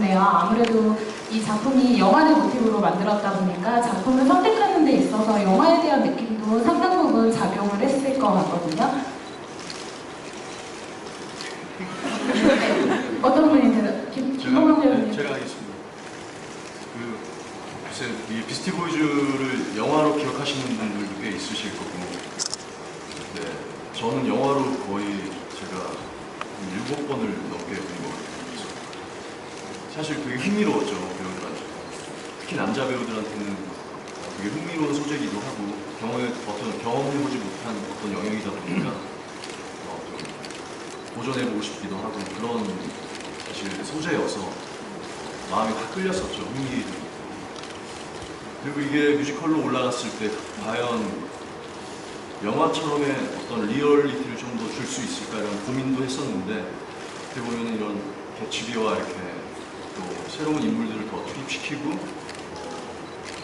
같은데요. 아무래도 이 작품이 영화를 모티브로 만들었다 보니까 작품을 선택하는 데 있어서 영화에 대한 느낌도 상당 부분 작용을 했을 것 같거든요. 어떤 분이 김동영 배우님? 제가 하겠습니다. 글쎄, 이 비스티 보이즈를 영화로 기억하시는 분들도 꽤 있으실 거고, 네, 저는 영화로 거의 제가 7번을 넘게 본 것 같아요. 사실 되게 흥미로웠죠, 배우들한테. 특히 남자 배우들한테는 되게 흥미로운 소재이기도 하고, 경험해보지 못한 어떤 영역이다 보니까 도전해보고 싶기도 하고, 그런 사실 소재여서 마음이 확 끌렸었죠, 흥미도. 그리고 이게 뮤지컬로 올라갔을 때 과연 영화처럼의 어떤 리얼리티를 좀 더 줄 수 있을까 이런 고민도 했었는데, 어떻게 보면 이런 개츠비와 이렇게 또 새로운 인물들을 더 투입시키고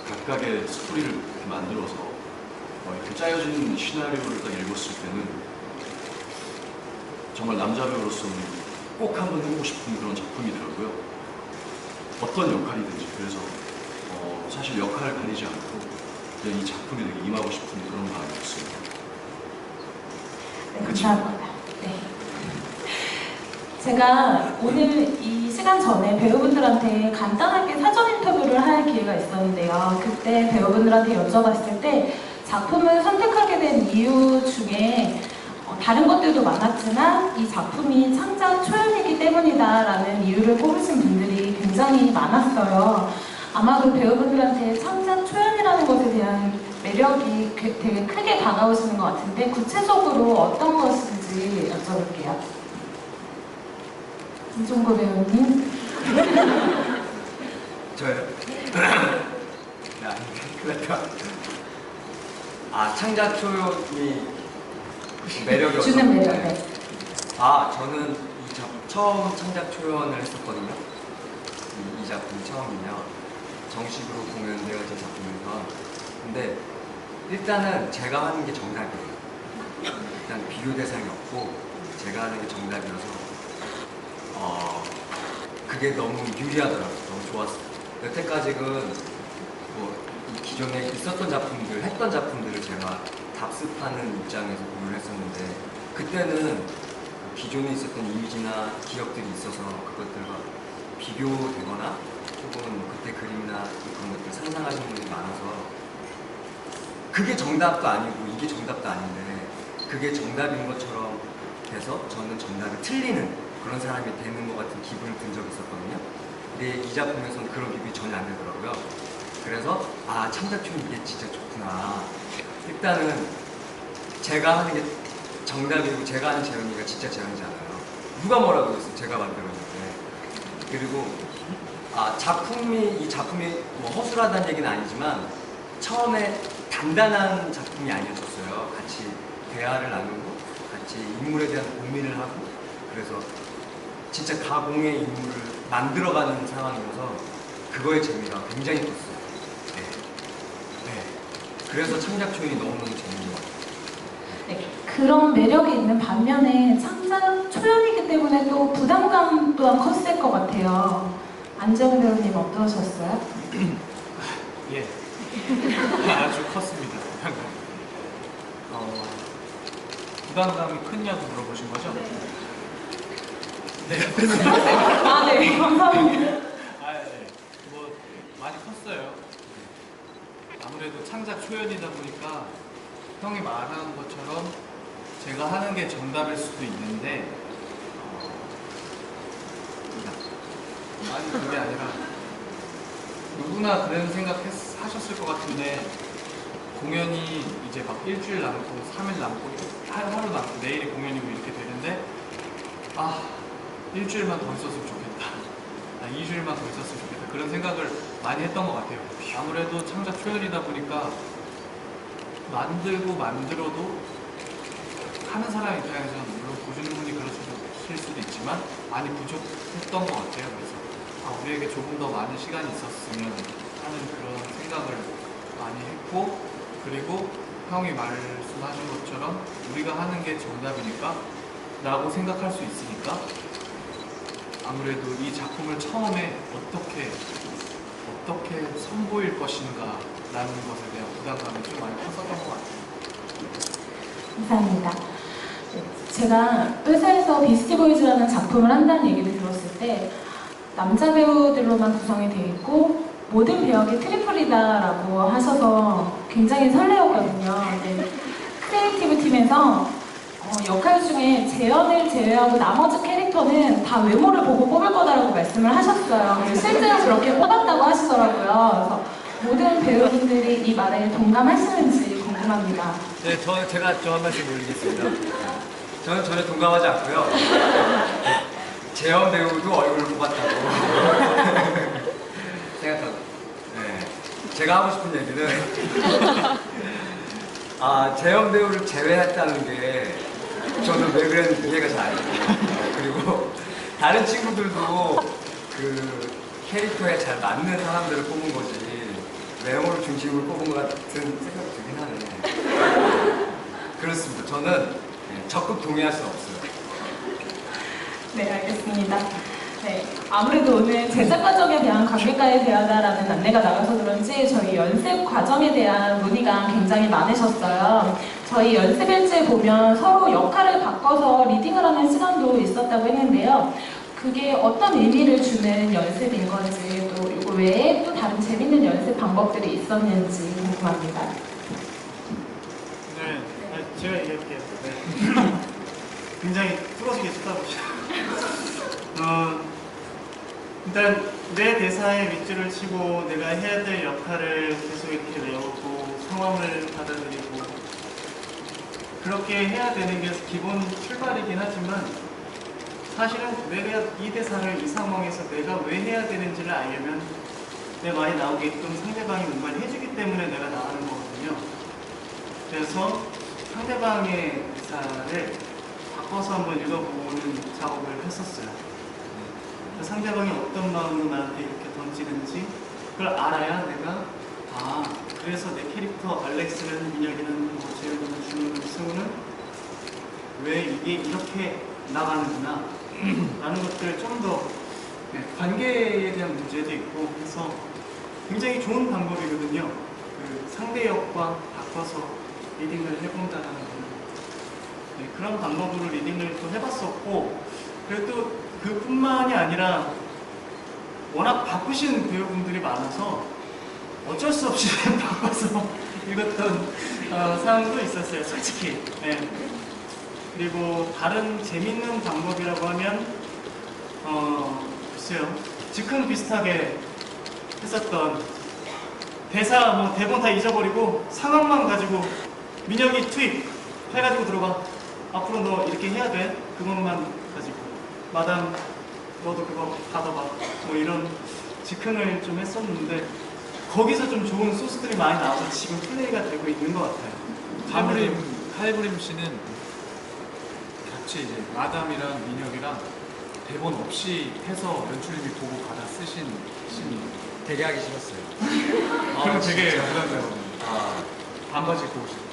각각의 스토리를 이렇게 만들어서 이렇게 짜여진 시나리오를 딱 읽었을 때는 정말 남자 배우로서는 꼭 한번 해보고 싶은 그런 작품이더라고요. 어떤 역할이든지. 그래서 사실 역할을 가리지 않고 그냥 이 작품에 되게 임하고 싶은 그런 마음이었습니다. 네, 감사합니다. 네. 제가 오늘 이 시간 전에 배우분들한테 간단하게 사전 인터뷰를 할 기회가 있었는데요. 그때 배우분들한테 여쭤봤을 때 작품을 선택하게 된 이유 중에 다른 것들도 많았지만 이 작품이 창작 초연이기 때문이다라는 이유를 꼽으신 분들이 굉장히 많았어요. 아마도 배우분들한테 창작 초연이라는 것에 대한 매력이 되게 크게 다가오시는 것 같은데 구체적으로 어떤 것인지 여쭤볼게요. 김종고 배우님. 저요? 창작 초연이 매력이 주는 매력. 네. 저는 이 작품 처음 창작 초연을 했었거든요. 이 작품이 처음이며 정식으로 공연되어진 작품에서. 근데 일단은 제가 하는 게 정답이에요. 일단 비교 대상이 없고 제가 하는 게 정답이어서 그게 너무 유리하더라고요. 너무 좋았어요. 여태까지는 이 기존에 있었던 작품들, 했던 작품들을 제가 답습하는 입장에서 공연을 했었는데, 그때는 기존에 있었던 이미지나 기억들이 있어서 그것들과 비교되거나 혹은 그때 그림이나 그런 것들 상상하시는 분들이 많아서 그게 정답도 아니고 이게 정답도 아닌데 그게 정답인 것처럼 돼서 저는 정답이 틀리는 그런 사람이 되는 것 같은 기분을 든 적이 있었거든요. 근데 이 작품에서는 그런 기분이 전혀 안 들더라고요. 그래서 창작 초연 이게 진짜 좋구나. 일단은 제가 하는 게 정답이고 제가 하는 재현이가 진짜 재현이잖아요. 누가 뭐라고 했어요? 제가 만들었는데. 그리고 이 작품이 뭐 허술하다는 얘기는 아니지만 처음에 단단한 작품이 아니었었어요. 같이 대화를 나누고 같이 인물에 대한 고민을 하고, 그래서 진짜 가공의 인물을 만들어가는 상황이어서 그거의 재미가 굉장히 컸어요. 네. 그래서 창작 초연이 너무너무 재밌는 것 같아요. 네, 그런 매력이 있는 반면에 창작 초연이기 때문에 또 부담감 또한 컸을 것 같아요. 안재홍 배우님 어떠셨어요? 예, 아주 컸습니다. 부담감이 크냐고 물어보신 거죠? 네. 네, 감사합니다. 네. 뭐 많이 컸어요. 아무래도 창작 초연이다 보니까 형이 말하는 것처럼 제가 하는 게 정답일 수도 있는데 아니 그게 아니라 누구나 그런 생각 하셨을 것 같은데 공연이 이제 막 일주일 남고 3일 남고 하루 남고 내일이 공연이고 이렇게 되는데 일주일만 더 있었으면 좋겠다, 2주일만 더 있었으면 좋겠다, 그런 생각을 많이 했던 것 같아요. 아무래도 창작 초연이다 보니까 만들고 만들어도 하는 사람 입장에서는 물론 보시는 분이 그러실 수도 있지만 많이 부족했던 것 같아요. 그래서 우리에게 조금 더 많은 시간이 있었으면 하는 그런 생각을 많이 했고, 그리고 형이 말씀하신 것처럼 우리가 하는 게 정답이니까 라고 생각할 수 있으니까 아무래도 이 작품을 처음에 어떻게 선보일 것인가 라는 것에 대한 부담감이 좀 많이 컸었던 것 같아요. 감사합니다. 네, 제가 회사에서 비스티보이즈라는 작품을 한다는 얘기를 들었을 때 남자 배우들로만 구성이 되어 있고 모든 배역이 트리플이다라고 하셔서 굉장히 설레었거든요. 근데 크리에이티브 팀에서 역할 중에 재현을 제외하고 나머지 캐릭터는 다 외모를 보고 뽑을 거다라고 말씀을 하셨어요. 그래서 실제로 그렇게 뽑았다고 하시더라고요. 그래서 모든 배우분들이 이 말에 동감하시는지 궁금합니다. 네, 제가 좀 한 말씀 올리겠습니다. 저는 전혀 동감하지 않고요. 재현 배우도 얼굴을 뽑았다고 생각하고. 네, 제가 하고 싶은 얘기는 재현 배우를 제외했다는 게 저는 왜 그랬는지 이해가 잘 안 돼요. 그리고 다른 친구들도 그 캐릭터에 잘 맞는 사람들을 뽑은 거지 외모를 중심으로 뽑은 것 같은 생각이 들긴 하네. 그렇습니다. 저는 적극 동의할 수 없어요. 네, 알겠습니다. 네, 아무래도 오늘 제작 과정에 대한 관객과의 대화다라는 안내가 나가서 그런지 저희 연습 과정에 대한 문의가 굉장히 많으셨어요. 저희 연습 일지에 보면 서로 역할을 바꿔서 리딩을 하는 시간도 있었다고 했는데요. 그게 어떤 의미를 주는 연습인 건지 또 이거 외에 또 다른 재밌는 연습 방법들이 있었는지 궁금합니다. 네, 제가 얘기할게요. 네. 굉장히 뚫어지게 쳐다보시죠. 일단 내 대사에 밑줄을 치고 내가 해야 될 역할을 계속 이렇게 외우고 상황을 받아들이고 그렇게 해야 되는 게 기본 출발이긴 하지만 사실은 내가 이 대사를 이 상황에서 내가 왜 해야 되는지를 알려면 내 말이 나오게끔 상대방이 뭔가를 해주기 때문에 내가 나가는 거거든요. 그래서 상대방의 대사를 바꿔서 한번 읽어보는 작업을 했었어요. 상대방이 어떤 마음으로 나한테 이렇게 던지는지 그걸 알아야 내가 그래서 내 캐릭터 알렉스는 민혁이는 뭐 재현이는 준호는 승우는 왜 이게 이렇게 나가는구나 라는 것들 좀 더 관계에 대한 문제도 있고 해서 굉장히 좋은 방법이거든요. 그 상대역과 바꿔서 리딩을 해본다는 거는 그런 방법으로 리딩을 또 해봤었고 그리고 또 그뿐만이 아니라 워낙 바쁘신 배우분들이 많아서 어쩔 수 없이 바꿔서 읽었던 상황도 있었어요, 솔직히. 네. 그리고 다른 재밌는 방법이라고 하면 글쎄요, 즉흥 비슷하게 했었던 대사, 뭐 대본 다 잊어버리고 상황만 가지고 민혁이 투입 해가지고 들어가. 앞으로 너 이렇게 해야 돼. 그것만 가지고. 마담 너도 그거 받아봐. 뭐 이런 즉흥을 좀 했었는데 거기서 좀 좋은 소스들이 많이 나와서 지금 플레이가 되고 있는 것 같아요. 칼브림 씨는 같이 이제 마담이랑 민혁이랑 대본 없이 해서 연출님이 보고 받아 쓰신 신이 되게 하기 싫었어요. 그럼 되게 부담되거든요. 반바지 입고 오시고.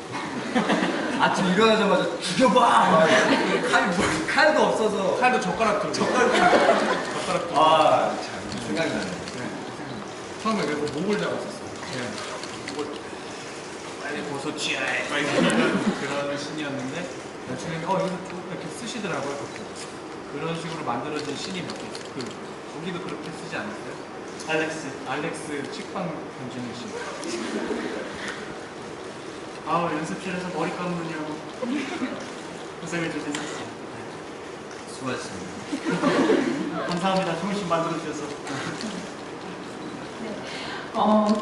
아침 일어나자마자 죽여봐! 칼도 없어서. 칼도 젓가락 들고. 젓가락 들고. 참, 생각이 나네. 네. 처음에 그래서 목을 잡았었어요. 목을 빨리 벗어 쥐어! 이런 그런 신이었는데 연출님이 이거 좀 이렇게 쓰시더라고요. 그런 식으로 만들어진 신이 몇 개 있어요. 거기도 그렇게 쓰지 않았어요? 알렉스 식빵 던지는 신. 연습실에서 머리 감느냐고 고생을 좀 했었어요. 수고하셨습니다. 감사합니다. 좋은 신 만들어주셔서.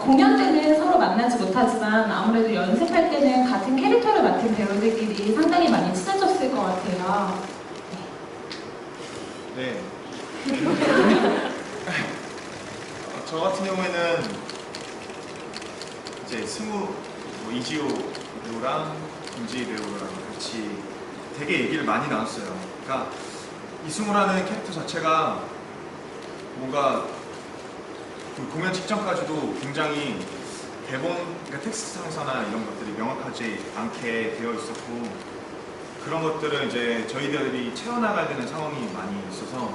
공연 때는 서로 만나지 못하지만 아무래도 연습할 때는 같은 캐릭터를 맡은 배우들끼리 상당히 많이 친해졌을 것 같아요. 네. 저 같은 경우에는 이제 승우, 이지호 배우랑 김지희 배우랑 같이 되게 얘기를 많이 나눴어요. 그러니까 이승우라는 캐릭터 자체가 뭔가 그 공연 직전까지도 굉장히 대본, 그러니까 텍스트상에서나 이런 것들이 명확하지 않게 되어 있었고 그런 것들을 이제 저희들이 채워나가야 되는 상황이 많이 있어서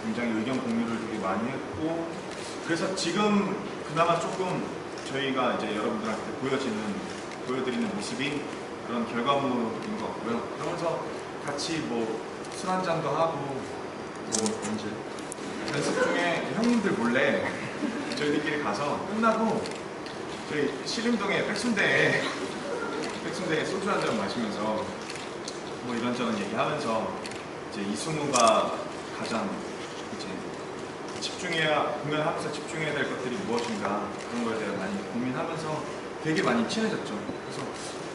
굉장히 의견 공유를 되게 많이 했고, 그래서 지금 그나마 조금 저희가 이제 여러분들한테 보여드리는 모습이 그런 결과물인 것 같고요. 그러면서 같이 뭐 술 한잔도 하고, 뭐 언제 연습 중에 형님들 몰래 저희들끼리 가서 끝나고 저희 신림동의 백순대에 소주 한 잔 마시면서 뭐 이런저런 얘기하면서 이제 이승우가 가장 이제 공연하면서 집중해야 될 것들이 무엇인가 그런 거에 대해 많이 고민하면서 되게 많이 친해졌죠. 그래서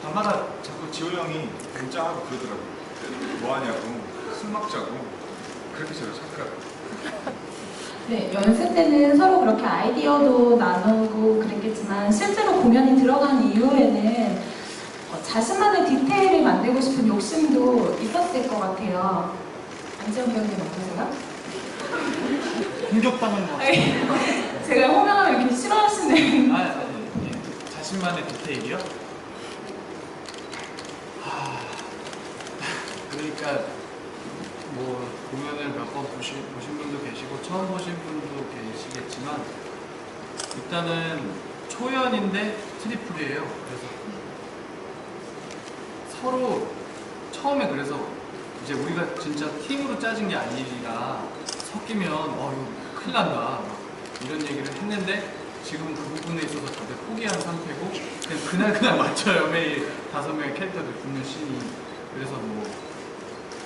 밤마다 자꾸 지호 형이 문자하고 그러더라고요. 뭐 하냐고, 술 먹자고. 그렇게 저를 찾더라고요. 네, 연습 때는 서로 그렇게 아이디어도 나누고 그랬겠지만 실제로 공연이 들어간 이후에는 자신만의 디테일을 만들고 싶은 욕심도 있었을 것 같아요. 안지영 배우님 어떠세요? 공격당한 것 같아요. 제가 호명하면 이렇게 싫어하시는. 아니, 예. 자신만의 디테일이요? 그러니까 뭐 공연을 몇 번 보신 분도 계시고 처음 보신 분도 계시겠지만 일단은 초연인데 트리플이에요. 그래서 서로 처음에 그래서 이제 우리가 진짜 팀으로 짜진 게 아니라 섞이면 이거 큰일 난다 막 이런 얘기를 했는데 지금은 그 부분에 있어서 다들 포기한 상태고 그냥 그날 맞춰요. 매일 5명의 캐릭터들 붙는 씬이. 그래서 뭐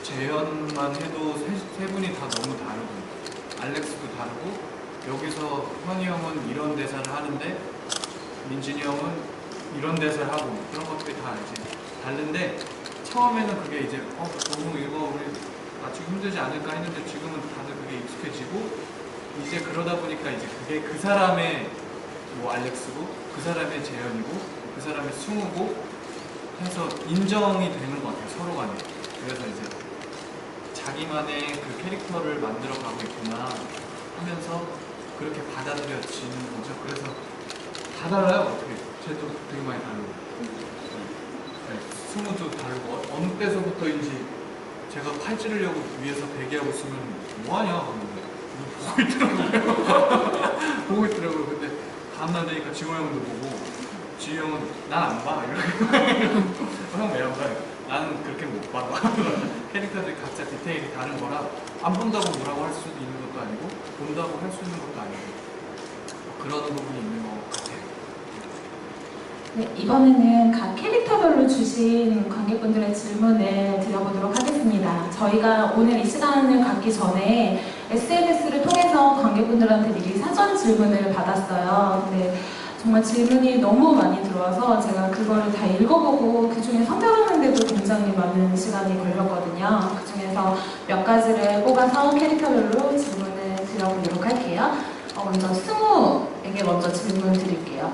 재현만 해도 세 분이 다 너무 다르고 알렉스도 다르고 여기서 현이 형은 이런 대사를 하는데 민진이 형은 이런 대사를 하고 그런 것들이 다 이제 다른데 처음에는 그게 이제 너무 이거 우리 맞추기 힘들지 않을까 했는데 지금은 다들 그게 익숙해지고 이제 그러다 보니까 이제 그게 그 사람의 뭐 알렉스고 그 사람의 재현이고 그 사람의 승우고 해서 인정이 되는 것 같아요. 서로 간에. 그래서 이제 자기만의 그 캐릭터를 만들어 가고 있구나 하면서 그렇게 받아들여지는 거죠. 그래서 다 달라요. 어떻게 쟤도 되게 많이 다르고 승우도 다르고 어느 때서부터인지 제가 팔 찌르려고 위에서 대기하고 있으면 뭐하냐 보고 있더라고요. 보고 있더라고요. 근데 다음날 되니까 지호 형도 보고 지호 형은 난 안 봐 이러고 형 왜 안 봐? 나는 그렇게 못 봐. 캐릭터들이 각자 디테일이 다른 거라 안 본다고 뭐라고 할 수도 있는 것도 아니고 본다고 할 수 있는 것도 아니고 그런 부분이 있는 것 같아요. 네, 이번에는 각 캐릭터별로 주신 관객분들의 질문을 드려보도록 하겠습니다. 저희가 오늘 이 시간을 갖기 전에 SNS를 통해서 관객분들한테 미리 사전 질문을 받았어요. 근데 정말 질문이 너무 많이 들어와서 제가 그거를 다 읽어보고 그 중에 선별하는데도 굉장히 많은 시간이 걸렸거든요. 그 중에서 몇 가지를 뽑아서 캐릭터별로 질문을 드려보도록 할게요. 먼저 승우에게 먼저 질문 드릴게요.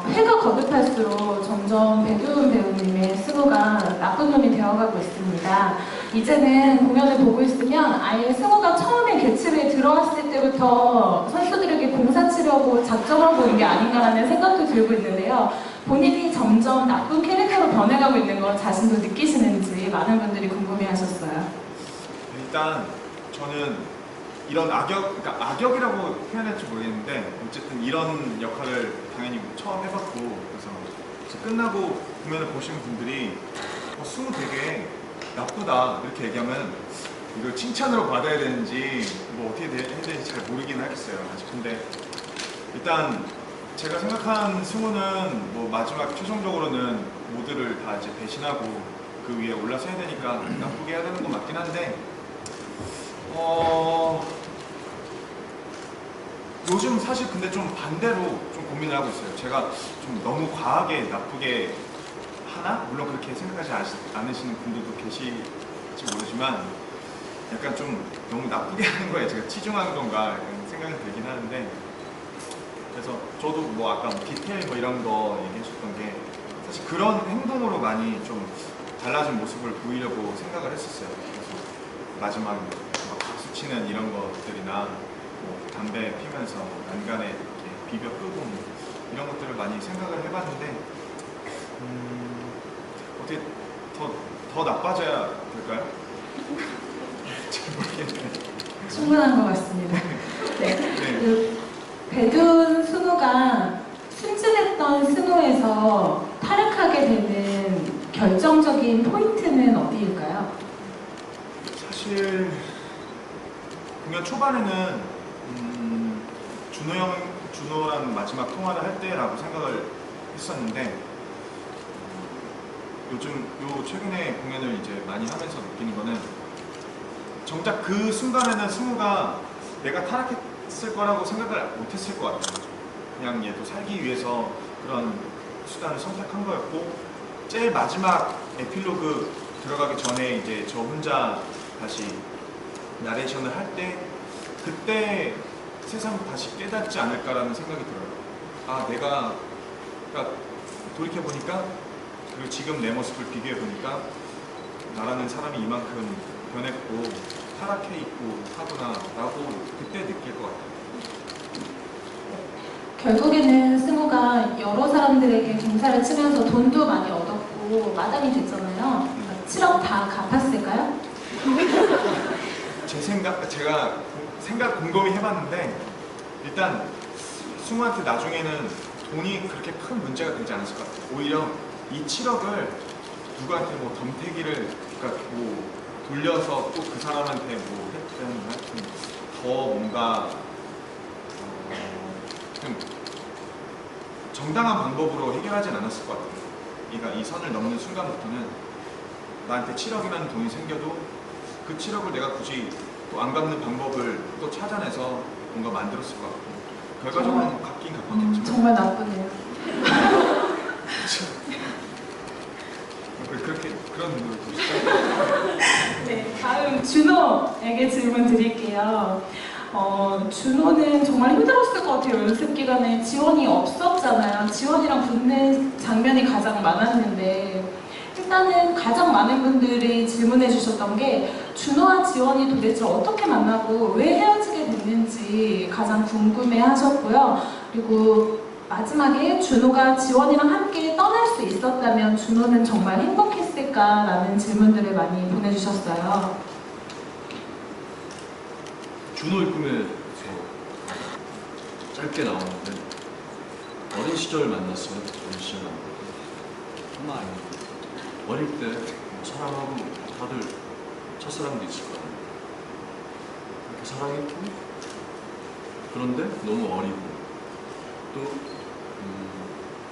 회가 거듭할수록 점점 배두훈 배우님의 승우가 나쁜 놈이 되어가고 있습니다. 이제는 공연을 보고 있으면 아예 승우가 처음에 개츠에 들어왔을 때부터 선수들에게 공사치려고 작정하고 있는 게 아닌가라는 생각도 들고 있는데요. 본인이 점점 나쁜 캐릭터로 변해가고 있는 걸 자신도 느끼시는지 많은 분들이 궁금해하셨어요. 일단 저는 이런 그러니까 악역이라고 표현할지 모르겠는데 어쨌든 이런 역할을 당연히 처음 해봤고 그래서 끝나고 공연을 보시는 분들이 승우 되게 나쁘다 이렇게 얘기하면 이걸 칭찬으로 받아야 되는지 뭐 어떻게 해야 되는지 잘 모르긴 하겠어요. 아직. 근데 일단 제가 생각한 승우는 뭐 마지막 최종적으로는 모두를 다 이제 배신하고 그 위에 올라서야 되니까 나쁘게 해야 되는 건 맞긴 한데 요즘 사실 근데 좀 반대로 좀 고민을 하고 있어요. 제가 좀 너무 과하게 나쁘게 하나? 물론 그렇게 생각하지 않으시는 분들도 계실지 모르지만 약간 좀 너무 나쁘게 하는 거에 제가 치중한 건가 이런 생각이 들긴 하는데 그래서 저도 뭐 아까 디테일 뭐 이런 거 얘기하셨던 게 사실 그런 행동으로 많이 좀 달라진 모습을 보이려고 생각을 했었어요. 그래서 마지막에 막 박수 치는 이런 것들이나 뭐 담배 피면서 난간에 이렇게 비벼 끄고 뭐 이런 것들을 많이 생각을 해봤는데 어떻게 더 나빠져야 될까요? 잘 모르겠네. 충분한 것 같습니다. 네. 네. 그 배두훈 스무가 순진했던 스무에서 타락하게 되는 결정적인 포인트는 어디일까요? 사실 공연 초반에는 준호랑 마지막 통화를 할 때라고 생각을 했었는데 요즘 최근에 공연을 이제 많이 하면서 느끼는 거는 정작 그 순간에는 승우가 내가 타락했을 거라고 생각을 못했을 것 같아요. 그냥 얘도 살기 위해서 그런 수단을 선택한 거였고 제일 마지막 에필로그 들어가기 전에 이제 저 혼자 다시 나레이션을 할 때 그때 세상 다시 깨닫지 않을까라는 생각이 들어요. 아 내가 그러니까 돌이켜보니까 그리고 지금 내 모습을 비교해보니까 나라는 사람이 이만큼 변했고 타락해 있고 하구나 라고 그때 느낄 것 같아요. 결국에는 승우가 여러 사람들에게 공사를 치면서 돈도 많이 얻었고 마담이 됐잖아요. 7억 다 갚았을까요? 제가 생각 곰곰이 해봤는데 일단 승우한테 나중에는 돈이 그렇게 큰 문제가 되지 않았을 것 같아요. 오히려 이 7억을 누구한테 뭐 덤태기를 그러니까 뭐 돌려서 또 그 사람한테 뭐 했든 하여튼 더 뭔가 좀 정당한 방법으로 해결하진 않았을 것 같아요. 그러니까 이 선을 넘는 순간부터는 나한테 7억이라는 돈이 생겨도 그 7억을 내가 굳이 또 안 갚는 방법을 또 찾아내서 뭔가 만들었을 것 같고 결과적으로는 갚긴 갚았겠죠. 정말 나쁘네요. 그런 눈으로 보시죠. 네, 다음 준호에게 질문 드릴게요. 준호는 정말 힘들었을 것 같아요. 연습 기간에 지원이 없었잖아요. 지원이랑 붙는 장면이 가장 많았는데 일단은 가장 많은 분들이 질문해 주셨던 게 준호와 지원이 도대체 어떻게 만나고 왜 헤어지게 됐는지 가장 궁금해 하셨고요. 그리고 마지막에 준호가 지원이랑 함께 떠날 수 있었다면 준호는 정말 행복했을까라는 질문들을 많이 보내주셨어요. 준호의 꿈에서 짧게 나오는데 어린 시절 만났어요. 어린 시절 만났고 정말 어릴 때 사랑하고 다들 첫사랑도 있을 거예요. 그렇게 사랑했고 그런데 너무 어리고 또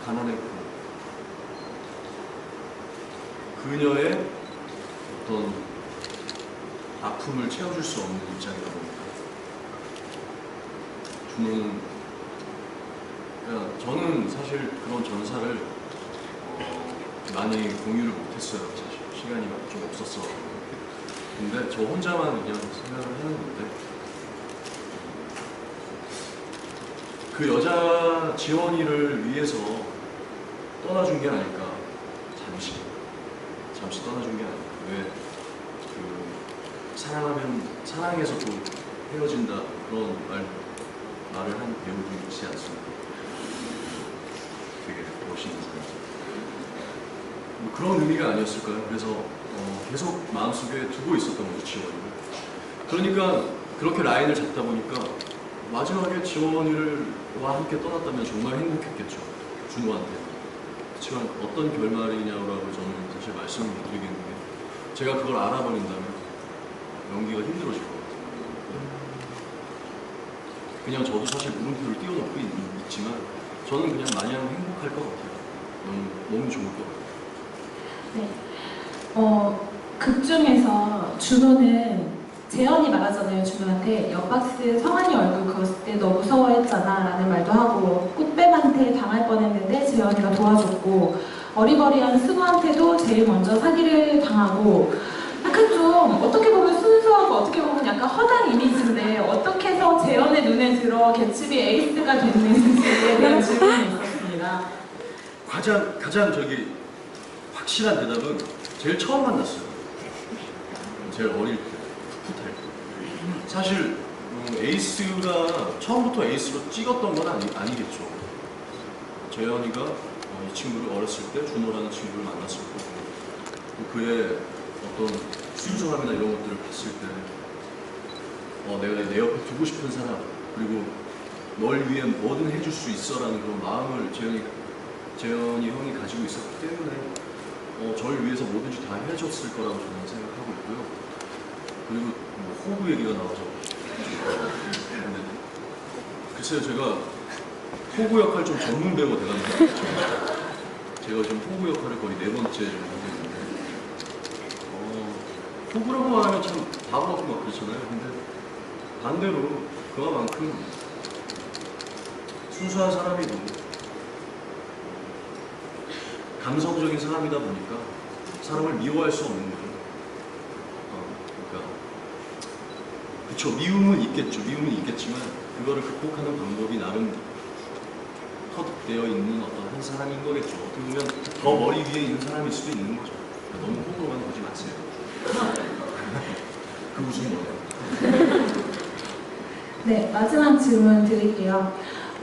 가난했고 그녀의 어떤 아픔을 채워줄 수 없는 입장이다 보니까 준호는 그러니까 저는 사실 그런 전사를 많이 공유를 못했어요. 사실 시간이 좀 없었어. 근데 저 혼자만 그냥 생각을 했는데 그 여자 지원이를 위해서 떠나준 게 아닐까. 잠시 떠나준 게 아닐까. 왜 그 사랑해서 또 헤어진다 그런 말을 한 배우도 있지 않습니까? 되게 멋있는 사람. 뭐 그런 의미가 아니었을까요? 그래서 계속 마음속에 두고 있었던 거죠, 지원이를. 그러니까 그렇게 라인을 잡다 보니까 마지막에 지원이와 함께 떠났다면 정말 행복했겠죠, 준호한테. 그렇지만 어떤 결말이냐고 저는 사실 말씀을 못 드리겠는데 제가 그걸 알아버린다면 연기가 힘들어질 것 같아요. 그냥 저도 사실 물음표를 띄워놓고 있지만 저는 그냥 마냥 행복할 것 같아요. 너무 좋을 것 같아요. 네. 극 중에서 준호는 재현이 말하잖아요. 준호한테 옆박스 성환이 얼굴 그었을 때 너 무서워했잖아 라는 말도 하고 꽃뱀한테 당할 뻔했는데 재현이가 도와줬고 어리버리한 승우한테도 제일 먼저 사기를 당하고 약간 좀 어떻게 보면 순수하고 어떻게 보면 약간 허당 이미지인데 어떻게 해서 재현의 눈에 들어 개츠비 에이스가 됐는지에 대한 질문이 있었습니다. 가장 확실한 대답은 제일 처음 만났어요. 제일 어릴 때, 풋풋할 때. 사실 에이스가 처음부터 에이스로 찍었던 건 아니겠죠. 재현이가 이 친구를 어렸을 때 준호라는 친구를 만났을 거고 그의 어떤 순수함이나 이런 것들을 봤을 때 내가 내 옆에 두고 싶은 사람, 그리고 널 위해 뭐든 해줄 수 있어라는 그런 마음을 재현이 형이 가지고 있었기 때문에 저를 위해서 뭐든지 다 해줬을 거라고 저는 생각하고 있고요. 그리고 뭐 호구 얘기가 나와서 근데 글쎄요, 제가 호구 역할 좀 전문 배우가 돼가는 것 같아요. 제가 지금 호구 역할을 거의 4번째 정도 하고 있는데 호구라고 말하면 참 바보 같고 막 그렇잖아요. 근데 반대로 그만큼 순수한 사람이고 감성적인 사람이다 보니까 사람을 미워할 수 없는 거죠. 그러니까 그쵸, 미움은 있겠지만 그거를 극복하는 방법이 나름 터득되어 있는 어떤 한 사람인 거겠죠. 어떻게 보면 더 머리 위에 있는 사람일 수도 있는 거죠. 그러니까 너무 호구로만 보지 마세요. 그 웃음 뭐예요? 네, 마지막 질문 드릴게요.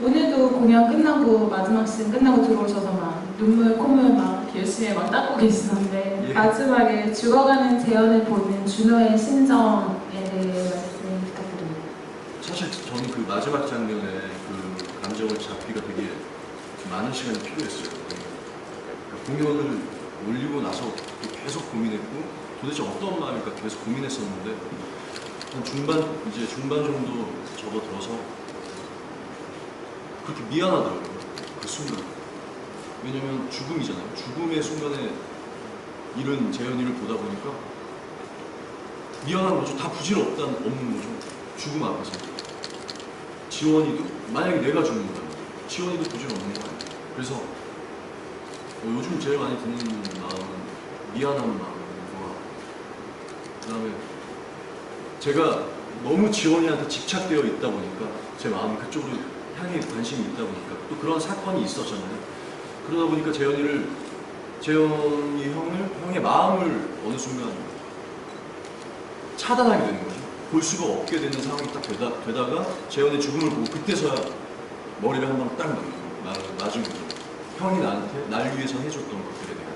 오늘도 공연 끝나고 마지막 씬 끝나고 들어오셔서 막 눈물, 콧물 막 열심히 막 닦고 계시던데 예. 마지막에 죽어가는 재현을 보는 준호의 심정에 대해 말씀 부탁드립니다. 사실 저는 그 마지막 장면에 그 감정을 잡기가 되게 많은 시간이 필요했어요. 그러니까 공연을 올리고 나서 계속 고민했고 도대체 어떤 마음일까 계속 고민했었는데 한 중반 정도 접어들어서 그렇게 미안하더라고요. 그 순간. 왜냐면 죽음이잖아요. 죽음의 순간에 이런 재현이를 보다 보니까 미안한 거죠. 다 없는 거죠. 죽음 앞에서. 지원이도 만약에 내가 죽는 거야. 지원이도 부질없는 거예요. 그래서 요즘 제일 많이 드는 마음은 미안한 마음과 그다음에 제가 너무 지원이한테 집착되어 있다 보니까 제 마음이 그쪽으로 향해 관심이 있다 보니까 또 그런 사건이 있었잖아요. 그러다 보니까 재현이 형의 마음을 어느 순간 차단하게 되는 거죠. 볼 수가 없게 되는 상황이 딱 되다가 재현의 죽음을 보고 그때서야 머리를 한 방 딱 맞은 거죠. 형이 나한테 날 위해서 해줬던 것들에 대한.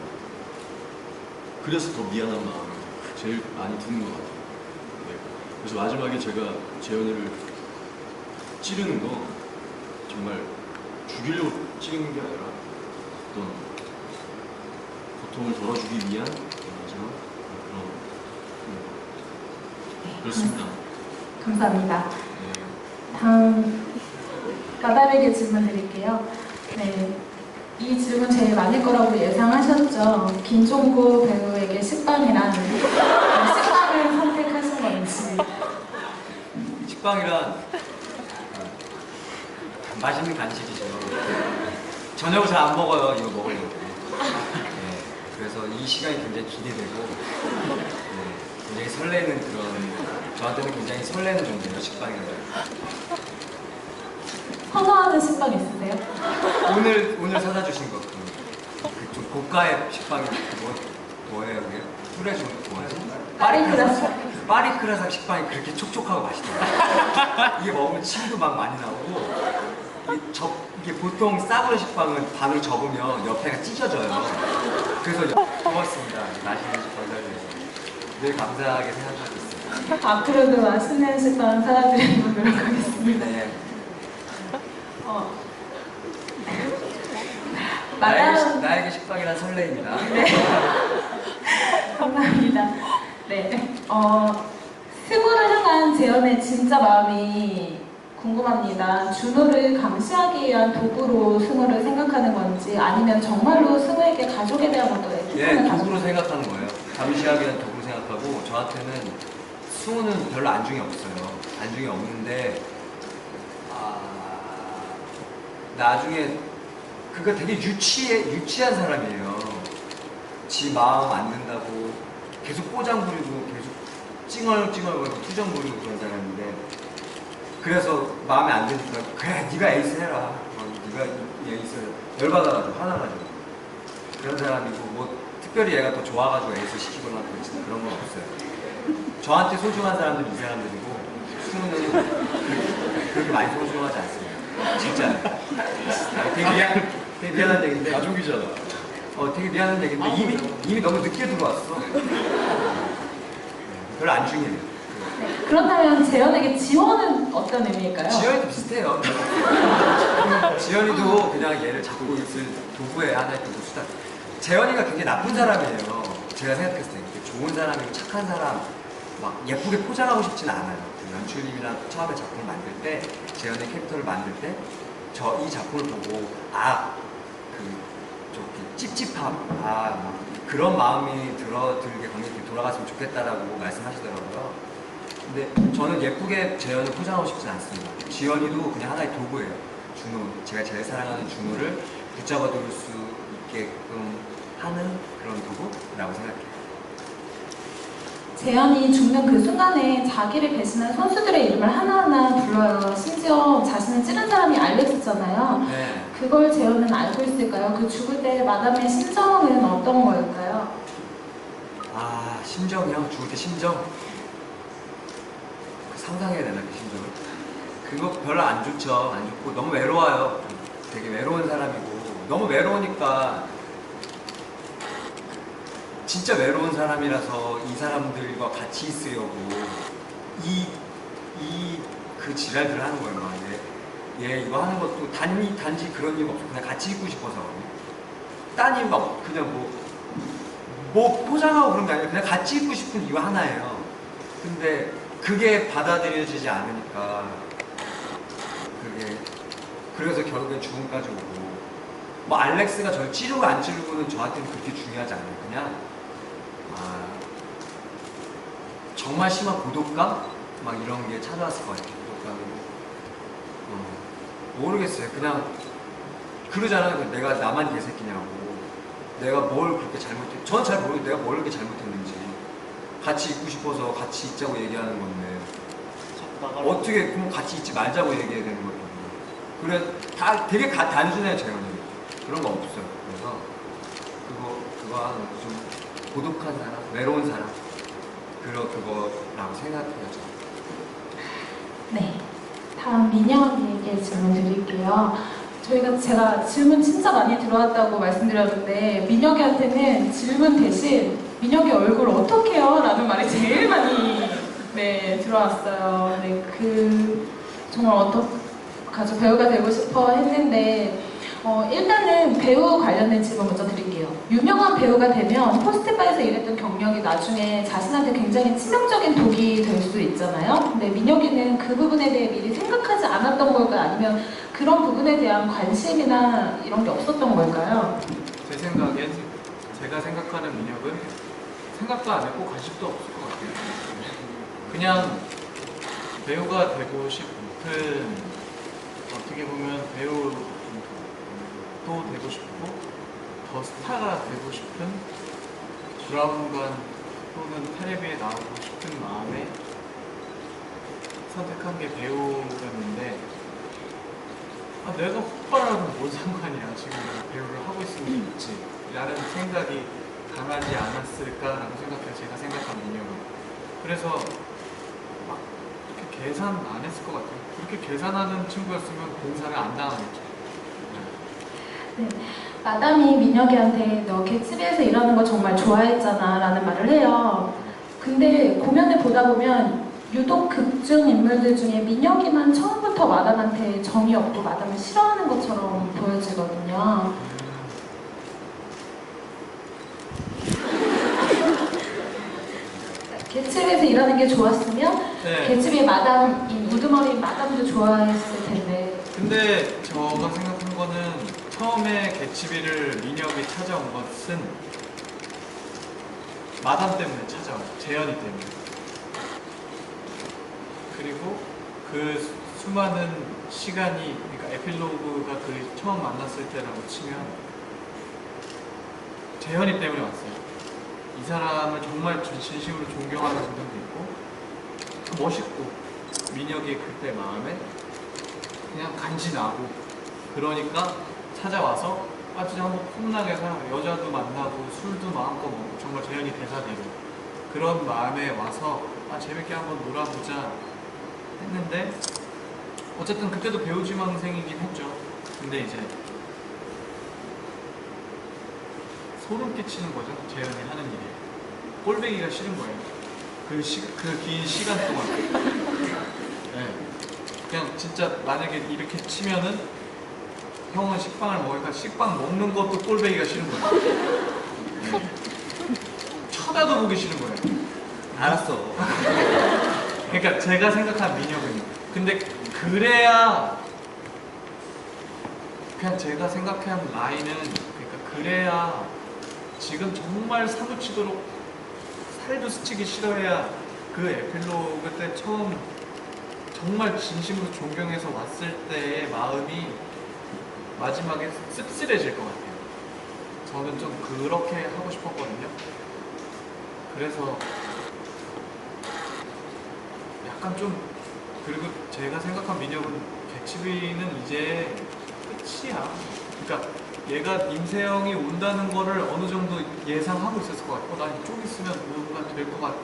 그래서 더 미안한 마음이 제일 많이 드는 것 같아요. 네. 그래서 마지막에 제가 재현이를 찌르는 거 정말 죽이려고 찌르는 게 아니라 어떤 고통을 덜어주기 위한 그렇습니다. 감사합니다. 네. 다음 마담에게 질문 드릴게요. 네, 이 질문 제일 많을 거라고 예상하셨죠? 김종국 배우에게 식빵이란 식빵을 선택하신 건지. 식빵이란 맛있는 간식이죠. 저녁을 잘 안 먹어요. 이거 먹으려고. 네, 그래서 이 시간이 굉장히 기대되고 굉장히 설레는 저한테는 굉장히 설레는 정도예요. 식빵이란. 선호하는 식빵 있으세요? 오늘 사다 주신 거 그좀 고가의 식빵이 뭐예요 그게? 술에 좀 뭐하지? 파리크라삭 식빵이 그렇게 촉촉하고 맛있더라고요. 이게 먹으면 침도 막 많이 나오고 이게 보통 싸구려 식빵은 반으로 접으면 옆에가 찢어져요. 그래서 고맙습니다. 맛있는 식빵 사주셔서 늘 감사하게 생각하고 있어요. 앞으로도 맛있는 식빵 사드리도록 노력하겠습니다. 네. 나에게 식빵이란 설레입니다. 네. 감사합니다. 네. 승우를 향한 재현의 진짜 마음이 궁금합니다. 준호를 감시하기 위한 도구로 승우를 생각하는 건지 아니면 정말로 승우에게 가족에 대한 어떤 애틋함을 도구로 생각하는 거예요. 감시하기 위한 도구로 생각하고 저한테는 승우는 별로 안중이 없어요. 안중이 없는데 나중에 그가 되게 유치한 사람이에요. 지 마음 안 든다고 계속 꼬장 부리고 계속 찡얼찡얼거리고 투정 부리고 그런 사람인데 그래서 마음에 안 드니까 그래 네가 에이스 해라. 네가 에이스 열받아가지고 화나가지고 그런 사람이고 뭐 특별히 얘가 더 좋아가지고 에이스 시키거나 그런 건 없어요. 저한테 소중한 사람들은 이 사람들이고 승우는 그렇게 많이 소중하지 않습니다. 진짜 되게 미안한 얘기인데 가족이잖아. 되게 미안한 얘기인데 이미 너무 늦게 들어왔어. 별로 안 중요해요. 그렇다면 재현에게 지원은 어떤 의미일까요? 지연이도 비슷해요. 지연이도 그냥 얘를 잡고 있을 도구의 하나의 도구 수단. 재현이가 굉장히 나쁜 사람이에요. 제가 생각했을 때 되게 좋은 사람이고 착한 사람, 막 예쁘게 포장하고 싶지는 않아요. 그 연출님이랑 처음에 작품을 만들 때, 재현의 캐릭터를 만들 때, 저 이 작품을 보고 그 찝찝함, 막 그런 마음이 들게 관객들이 돌아갔으면 좋겠다라고 말씀하시더라고요. 근데 저는 예쁘게 재현을 포장하고 싶진 않습니다. 지연이도 그냥 하나의 도구예요. 준호, 제가 제일 사랑하는 준호를 붙잡아 둘 수 있게끔 하는 그런 도구라고 생각해요. 재현이 죽는 그 순간에 자기를 배신한 선수들의 이름을 하나하나 불러요. 심지어 자신을 찌른 사람이 알렉스잖아요. 네. 그걸 재현은 알고 있을까요? 그 죽을 때 마담의 심정은 어떤 거였까요? 아, 심정이요? 죽을 때 심정? 상상해야 되나, 그 심정을? 그거 별로 안 좋죠. 안 좋고 너무 외로워요. 되게 외로운 사람이고 너무 외로우니까 진짜 외로운 사람이라서 이 사람들과 같이 있으려고 그 지랄들을 하는 거예요. 막 얘 이거 하는 것도 단지 그런 이유가 없어. 그냥 같이 있고 싶어서. 딴 이유가 없어. 그냥 뭐 포장하고 그런 게 아니라 그냥 같이 있고 싶은 이유 하나예요. 근데 그게 받아들여지지 않으니까 그래서 결국엔 죽음까지 오고 뭐 알렉스가 저를 찌르고 안 찌르고는 저한테는 그렇게 중요하지 않아요. 그냥 정말 심한 고독감? 막 이런 게 찾아왔을 것 같아요. 고독감이 모르겠어요. 그냥 그러잖아요. 내가 나만 개새끼냐고. 내가 뭘 그렇게 잘못했 저는 잘 모르겠어요. 내가 뭘 그렇게 잘못했는지. 같이 있고 싶어서 같이 있자고 얘기하는 건데 어떻게 그럼 같이 있지 말자고 얘기해야 되는 거예요. 그래 되게 단순해요. 재현이 그런 거 없어요. 그래서 그거 하는 좀 고독한 사람, 외로운 사람 그거라고 생각해요. 저는. 네. 다음 민혁이에게 질문 드릴게요. 제가 질문 진짜 많이 들어왔다고 말씀드렸는데 민혁이한테는 질문 대신 민혁이 얼굴 어떡해요? 라는 말이 제일 많이 들어왔어요. 정말 어떡하죠? 배우가 되고 싶어 했는데 일단은 배우 관련된 질문 먼저 드릴게요. 유명한 배우가 되면 포스트바에서 일했던 경력이 나중에 자신한테 굉장히 치명적인 독이 될 수 있잖아요. 근데 민혁이는 그 부분에 대해 미리 생각하지 않았던 걸까요? 아니면 그런 부분에 대한 관심이나 이런 게 없었던 걸까요? 제 생각엔 제가 생각하는 민혁은 생각도 안 했고 관심도 없을 것 같아요. 그냥 배우가 되고 싶은 어떻게 보면 배우도 되고 싶고 더 스타가 되고 싶은 브라운관 또는 텔레비에 나오고 싶은 마음에 선택한 게 배우였는데 내가 폭발하면 뭔 상관이야. 지금 배우를 하고 있으면 좋지 라는 생각이 강하지 않았을까라고 생각해요. 제가 생각한 민혁은. 그래서 막 그렇게 계산 안 했을 것 같아요. 그렇게 계산하는 친구였으면 공사를 안 당하겠죠. 네. 마담이 민혁이한테 너 개츠비에서 일하는 거 정말 좋아했잖아 라는 말을 해요. 근데 공연을 보다 보면 유독 극중 인물들 중에 민혁이만 처음부터 마담한테 정이 없고 마담을 싫어하는 것처럼 보여지거든요. 개츠비에서 일하는 게 좋았으면 개츠비의 마담, 우두머리 마담도 좋아했을 텐데. 근데 제가 생각한 거는 처음에 개츠비를 민혁이 찾아온 것은 마담 때문에 찾아와요. 재현이 때문에. 그리고 그 수많은 시간이, 그러니까 에필로그가 그 처음 만났을 때라고 치면 재현이 때문에 왔어요. 이 사람을 정말 진심으로 존경하는 부분도 있고 멋있고 민혁이 그때 마음에 그냥 간지나고 그러니까 찾아와서 진짜 한번 폼나게 살아 여자도 만나고 술도 마음껏 먹고 정말 재현이 대사대로 그런 마음에 와서 재밌게 한번 놀아보자 했는데 어쨌든 그때도 배우지망생이긴 했죠. 근데 이제 소름 끼치는 거죠. 재현이 하는 일이 꼴배기가 싫은 거예요. 그 긴 시간 동안. 네. 그냥 진짜 만약에 이렇게 치면은 형은 식빵을 먹으니까 식빵 먹는 것도 꼴배기가 싫은 거예요. 네. 쳐다도 보기 싫은 거예요. 알았어. 그러니까 제가 생각한 민혁은요. 근데 그래야 그냥 제가 생각한 라인은 그러니까 그래야 지금 정말 사무치도록 살도 스치기 싫어해야 그 에필로그 때 처음 정말 진심으로 존경해서 왔을 때의 마음이 마지막에 씁쓸해질 것 같아요. 저는 좀 그렇게 하고 싶었거든요. 그래서 약간 좀 그리고 제가 생각한 민혁은 개츠비는 이제 끝이야. 그러니까 얘가 임세영이 온다는 거를 어느 정도 예상하고 있었을 것 같고 난 이쪽 있으면 뭔가 될 것 같아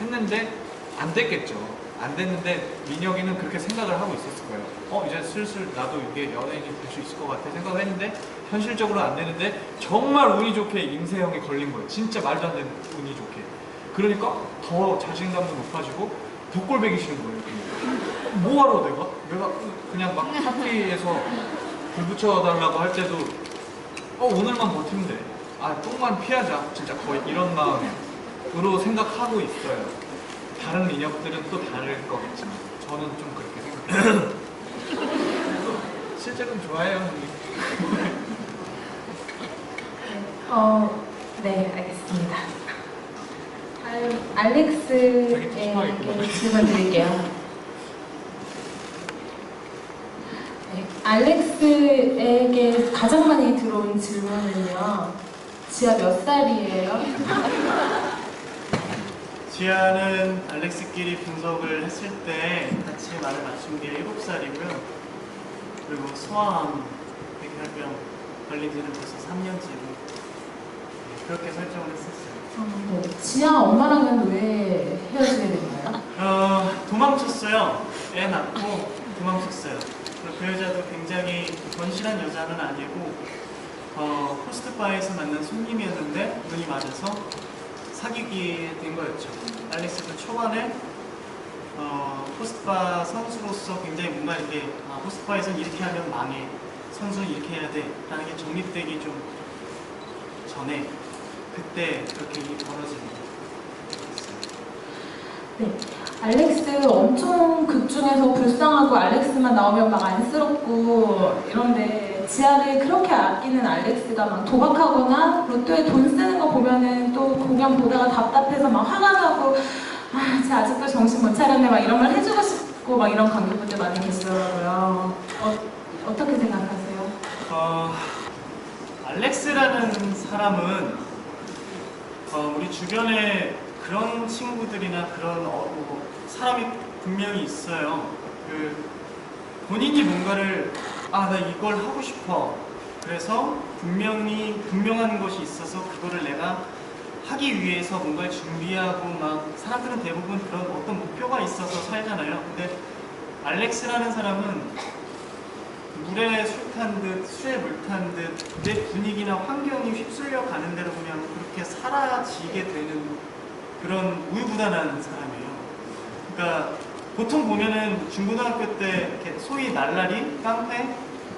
했는데 안 됐겠죠. 안 됐는데 민혁이는 그렇게 생각을 하고 있었을 거예요. 이제 슬슬 나도 이게 연예인이 될 수 있을 것 같아 생각을 했는데 현실적으로 안 되는데 정말 운이 좋게 임세영이 걸린 거예요. 진짜 말도 안 되는 운이 좋게. 그러니까 더 자신감도 높아지고 더 꼴배기 싫은 거예요. 뭐하러 내가 그냥 막 파티에서 불 붙여달라고 할 때도 오늘만 버티면 돼. 똥만 피하자. 진짜 거의 이런 마음으로 생각하고 있어요. 다른 민혁들은 또 다를 거겠지만 저는 좀 그렇게 생각해요. 실제로는 좋아해요, 형님. 네, 알겠습니다. 다음 알렉스에게 질문 드릴게요. 네, 알렉스에게 가장 많이 들어온 질문은요. 지하 몇 살이에요? 지아는 알렉스끼리 분석을 했을 때 같이 말을 맞춘 게 7살이고요. 그리고 소아암 백혈병 걸린 지는 벌써 3년째고 그렇게 설정을 했었어요. 네. 지아 엄마랑은 왜 헤어지게 됐나요? 도망쳤어요. 애 낳고 도망쳤어요. 그리고 그 여자도 굉장히 건실한 여자는 아니고 호스트바에서 만난 손님이었는데 눈이 맞아서 사귀게 된 거였죠. 알렉스도 초반에 호스트바 선수로서 굉장히 뭔가 이렇게 호스트바에서는 이렇게 하면 망해, 선수는 이렇게 해야 돼 라는 게 정립되기 좀 전에 그때 그렇게 일이 벌어지는 거였어요. 네. 알렉스 엄청 극 중에서 불쌍하고 알렉스만 나오면 막 안쓰럽고 이런데 지아를 그렇게 아끼는 알렉스가 막 도박하거나 로또에 돈 쓰는 거 보면은 또 공연 보다가 답답해서 막 화가 나고 쟤 아직도 정신 못 차렸네 막 이런 말 해주고 싶고 막 이런 관객분들 많이 계시더라고요. 어떻게 생각하세요? 알렉스라는 사람은 우리 주변에 그런 친구들이나 그런 사람이 분명히 있어요. 본인이 뭔가를 나 이걸 하고 싶어. 그래서 분명한 것이 있어서 그거를 내가 하기 위해서 뭔가를 준비하고 막 사람들은 대부분 그런 어떤 목표가 있어서 살잖아요. 근데 알렉스라는 사람은 물에 술 탄 듯, 수에 물 탄 듯, 내 분위기나 환경이 휩쓸려 가는 대로 그냥 그렇게 사라지게 되는 그런 우유부단한 사람이에요. 그러니까 보통 보면은 중고등학교 때 이렇게 소위 날라리, 깡패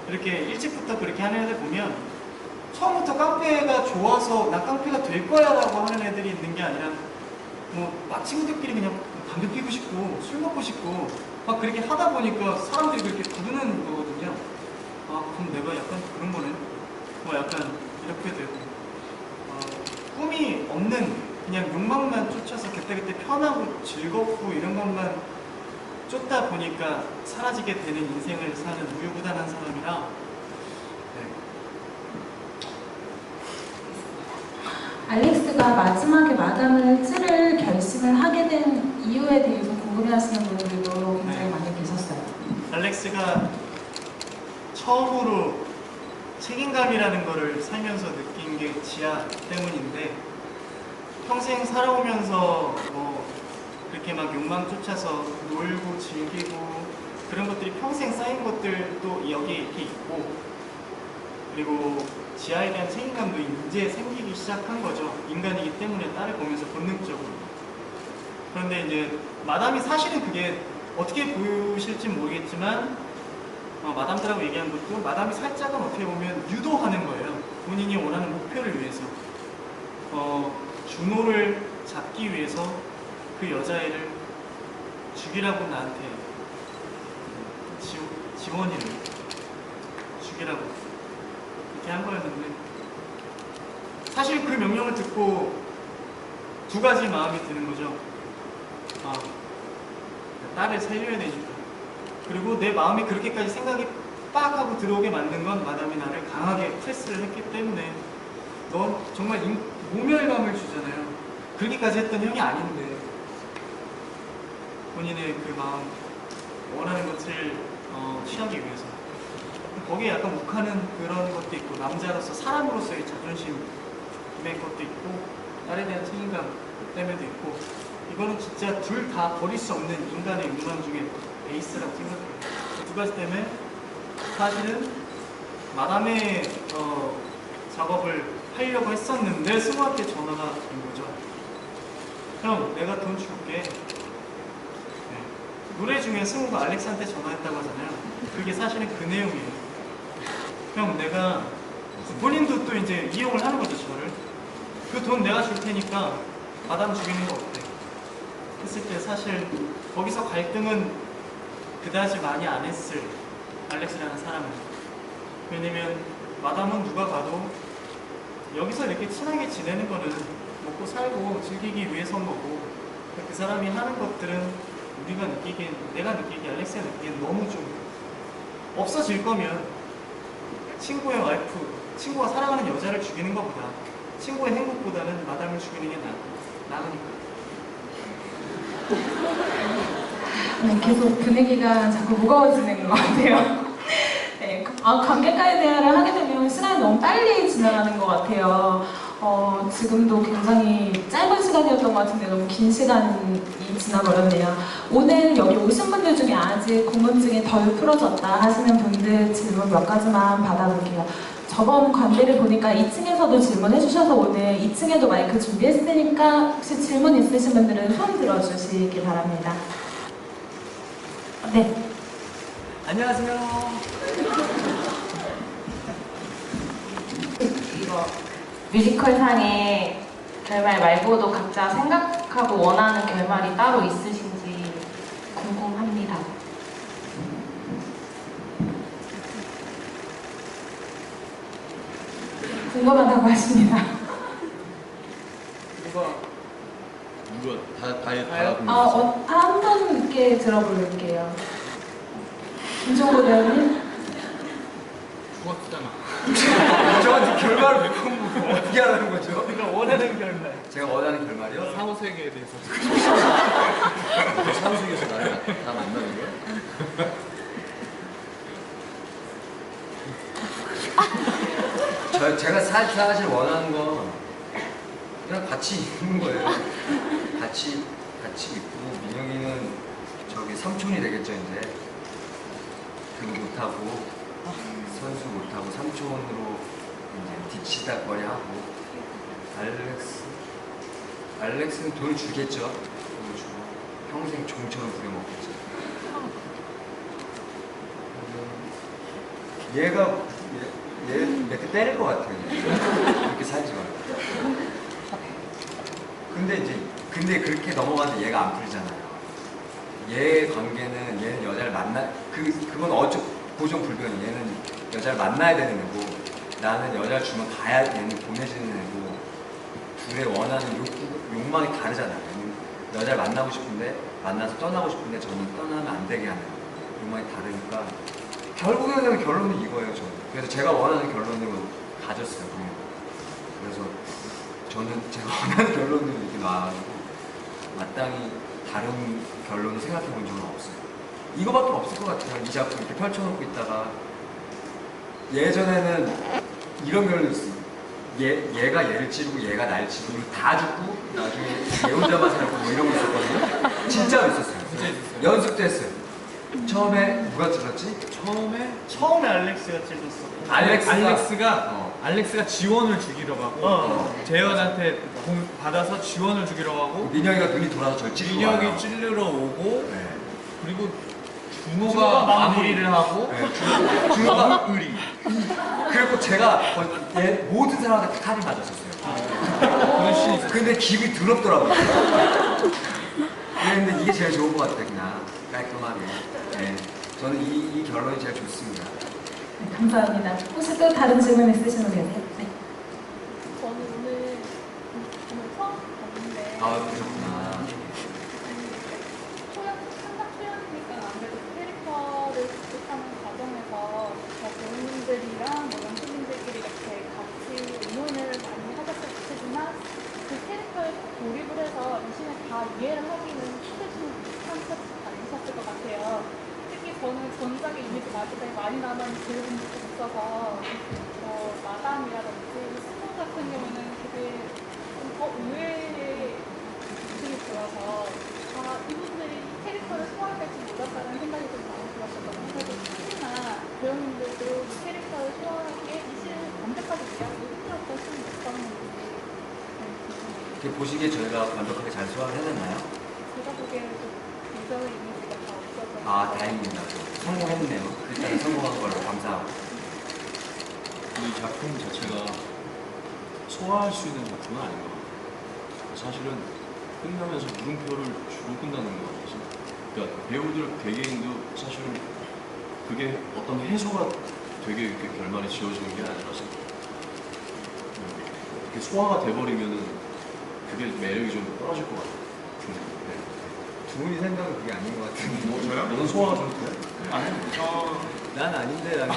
이렇게 일찍부터 그렇게 하는 애들 보면 처음부터 깡패가 좋아서 나 깡패가 될 거야 라고 하는 애들이 있는 게 아니라 막 친구들끼리 그냥 담배 피고 싶고 술 먹고 싶고 막 그렇게 하다 보니까 사람들이 그렇게 부르는 거거든요. 그럼 내가 약간 그런 거네. 약간 이렇게 되고 꿈이 없는 그냥 욕망만 쫓아서 그때그때 편하고 즐겁고 이런 것만 쫓다 보니까 사라지게 되는 인생을 사는 우유부단한 사람이라 알렉스가 마지막에 마담을 찌를 결심을 하게 된 이유에 대해서 궁금해하시는 분들도 굉장히 많이 계셨어요. 알렉스가 처음으로 책임감이라는 거를 살면서 느낀 게 지아 때문인데 평생 살아오면서 그렇게 막 욕망 쫓아서 놀고 즐기고 그런 것들이 평생 쌓인 것들도 여기에 이렇게 있고 그리고 지아에 대한 책임감도 이제 생기기 시작한 거죠. 인간이기 때문에 딸을 보면서 본능적으로. 그런데 이제 마담이 사실은 그게 어떻게 보이실지 모르겠지만 마담들하고 얘기한 것도 마담이 살짝은 어떻게 보면 유도하는 거예요. 본인이 원하는 목표를 위해서 준호를 잡기 위해서 그 여자애를 죽이라고 나한테 지원이를 죽이라고 이렇게 한 거였는데 사실 그 명령을 듣고 두 가지 마음이 드는 거죠. 딸을 살려야 되니까. 그리고 내 마음이 그렇게까지 생각이 빡 하고 들어오게 만든 건 마담이 나를 강하게 프레스를 했기 때문에 넌 정말 모멸감을 주잖아요. 그렇게까지 했던 형이 아닌데 본인의 그 마음 원하는 것을 취하기 위해서 거기에 약간 욱하는 그런 것도 있고 남자로서 사람으로서의 자존심의 것도 있고 딸에 대한 책임감 때문에도 있고 이거는 진짜 둘 다 버릴 수 없는 인간의 욕망 중에 베이스라고 생각해요. 두 가지 때문에 사실은 마담의 작업을 하려고 했었는데 승우한테 전화가 온 거죠. 형, 내가 돈 줄게. 네. 노래 중에 승우가 알렉스한테 전화했다고 하잖아요. 그게 사실은 그 내용이에요. 형, 내가 본인도 또 이제 이용을 하는 거죠, 저를. 그 돈 내가 줄 테니까 마담 죽이는 거 어때? 했을 때 사실 거기서 갈등은 그다지 많이 안 했을 알렉스라는 사람은. 왜냐면 마담은 누가 봐도 여기서 이렇게 친하게 지내는 거는 먹고 살고 즐기기 위해서인 거고 그 사람이 하는 것들은 우리가 느끼기엔, 내가 느끼기에, 알렉스가 느끼기엔 너무 좀 없어질 거면 친구의 와이프, 친구가 사랑하는 여자를 죽이는 것보다 친구의 행복보다는 마담을 죽이는 게 나으니까. 네, 계속 분위기가 자꾸 무거워지는 것 같아요. 네, 관객과의 대화를 하게 되면 시간이 너무 빨리 지나가는 것 같아요. 지금도 굉장히 짧은 시간이었던 것 같은데 너무 긴 시간이 지나버렸네요. 오늘 여기 오신 분들 중에 아직 궁금증이 덜 풀어졌다 하시는 분들 질문 몇 가지만 받아볼게요. 저번 관대를 보니까 2층에서도 질문해 주셔서 오늘 2층에도 마이크 준비했으니까 혹시 질문 있으신 분들은 손 들어주시기 바랍니다. 네. 안녕하세요. 이거 뮤지컬상의 결말 말고도 각자 생각하고 원하는 결말이 따로 있으신지 궁금합니다. 궁금하다고 하십니다. 누가 다 궁금해서. 한 분께 들어볼게요. 김종국 배우님? 죽었잖아. 저한테 결말을 몇 번 묻고 어떻게 하라는 거죠? 그러니까 원하는 결말. 제가 원하는 결말이요? 사후세계에 대해서 사무실에서 나를 다 만나는 거야? 제가 사실 원하는 건 그냥 같이 있는 거예요. 같이 있고 민영이는 저기 삼촌이 되겠죠 이제. 그거 못하고 선수 못하고 삼촌으로 이제 뒤치다거리 하고 알렉스는 돈을 주겠죠. 돈을 주고 평생 종처럼 부려먹겠죠. 얘가 얘 몇 대 때릴 것 같아요. 그렇게 살지 말고. 근데 그렇게 넘어가는데 얘가 안 풀리잖아요. 얘 관계는 얘는 여자를 그건 고정 불변이. 얘는 여자를 만나야 되는 애고 나는 여자를 주면 얘는 보내지는 애고 둘의 원하는 욕망이 다르잖아요. 얘는 여자를 만나고 싶은데 만나서 떠나고 싶은데 저는 떠나면 안 되게 하는 욕망이 다르니까 결국에는 결론은 이거예요. 저는. 그래서 제가 원하는 결론을 가졌어요. 그래서 저는 제가 원하는 결론을 이렇게 놔가지고 마땅히 다른 결론을 생각해 본 적은 없어요. 이거밖에 없을 것 같아요. 이 작품 이렇게 펼쳐놓고 있다가 예전에는 이런 결론이 있어요. 얘가 얘를 찌르고 얘가 날 찌르고 다 죽고 나중에 얘 혼자만 살고 뭐 이런 거 있었거든요. 진짜로 있었어요. 연습도 했어요. 처음에 누가 찍었지? 처음에 알렉스가 찔렀어. 알렉스가 지원을 주기로 하고 재현한테 공 받아서 지원을 주기로 하고 민혁이가 눈이 돌아서 절 찌르고 민혁이 와요. 찔르러 오고 네. 그리고 준호가 준호가 마무리. 마무리를 하고 네. 준호가 의리. 그리고 제가 모든 사람한테 칼이 맞았었어요. 그런 씬이 있었어요. 근데 기분이 더럽더라고요. 근데 이게 제일 좋은 것 같아요. 그냥 깔끔하게. 네. 저는 이 결론이 제일 좋습니다. 네, 감사합니다. 혹시 또 다른 질문 있으신 분 계세요? 네. 저는 오늘 처음 봤는데 그렇구나. 창작 초연이니까 아무래도 캐릭터를 구축하는 과정에서 배우님들이랑 연출님들끼리 이렇게 같이 의논을 많이 하셨을 테지만 그 캐릭터에 몰입을 해서 이 신을 다 이해를 하기는 힘드신 컨셉이 아니셨을 것 같아요. 특히 저는 전작의 이미지 마지막에 많이 남아있는 배우분들도 있어서 마담이라든지 스모 같은 경우는 되게 의외의 모습이 보여서 이분들이 캐릭터를 소화할 줄 몰랐다는 생각이 좀 많이 들었었거든요. 그래서 특히나 배우님들도 이 캐릭터를 소화하기에 이 시를 완벽하게 이해하기 힘들었던 시는 있었는지 이렇게 보시기에 저희가 완벽하게 잘 소화를 해냈나요? 제가 보기에는 좀 예전의 이미지가 다 없어서 다행입니다. 성공했네요. 일단 성공한 걸로 감사하고. 이 작품 자체가 소화할 수 있는 작품은 아닌 것 같아요. 사실은 끝나면서 물음표를 주고 끝나는 것 같아서. 그러니까 배우들 개개인도 사실은 그게 어떤 해소가 되게 이렇게 결말에 지어지는 게 아니라서 이렇게 소화가 돼버리면은 그게 매력이 좀 떨어질 것 같아요. 두 분이 생각은 그게 아닌 것 같은데. 뭐 저요? 너는 소화가 좀 돼? 아니, 난 아닌데, 난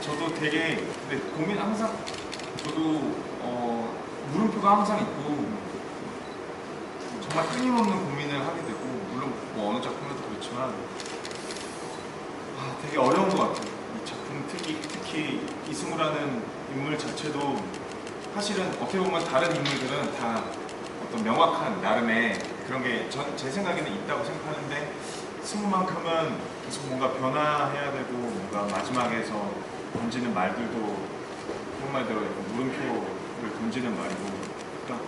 저도 되게 근데 고민 항상 저도 물음표가 항상 있고 정말 끊임없는 고민을 하게 되고 물론 뭐 어느 작품에도 그렇지만 되게 어려운 것 같아요. 이 작품 특히 이승우라는 인물 자체도 사실은 어떻게 보면 다른 인물들은 다 어떤 명확한 나름의 그런 게 제 생각에는 있다고 생각하는데 승우만큼은 계속 뭔가 변화해야 되고 뭔가 마지막에서 던지는 말들도 그런 말대로 물음표를 던지는 말이고 그러니까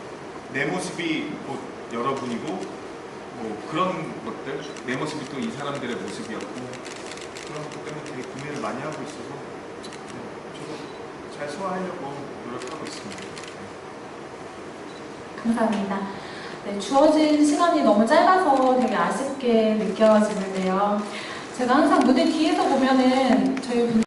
내 모습이 곧 여러분이고 뭐 그런 것들 내 모습이 또 이 사람들의 모습이었고 그런 것 때문에 되게 고민을 많이 하고 있어서 저도 잘 소화하려고 노력하고 있습니다. 감사합니다. 네, 주어진 시간이 너무 짧아서 되게 아쉽게 느껴지는데요. 제가 항상 무대 뒤에서 보면은 저희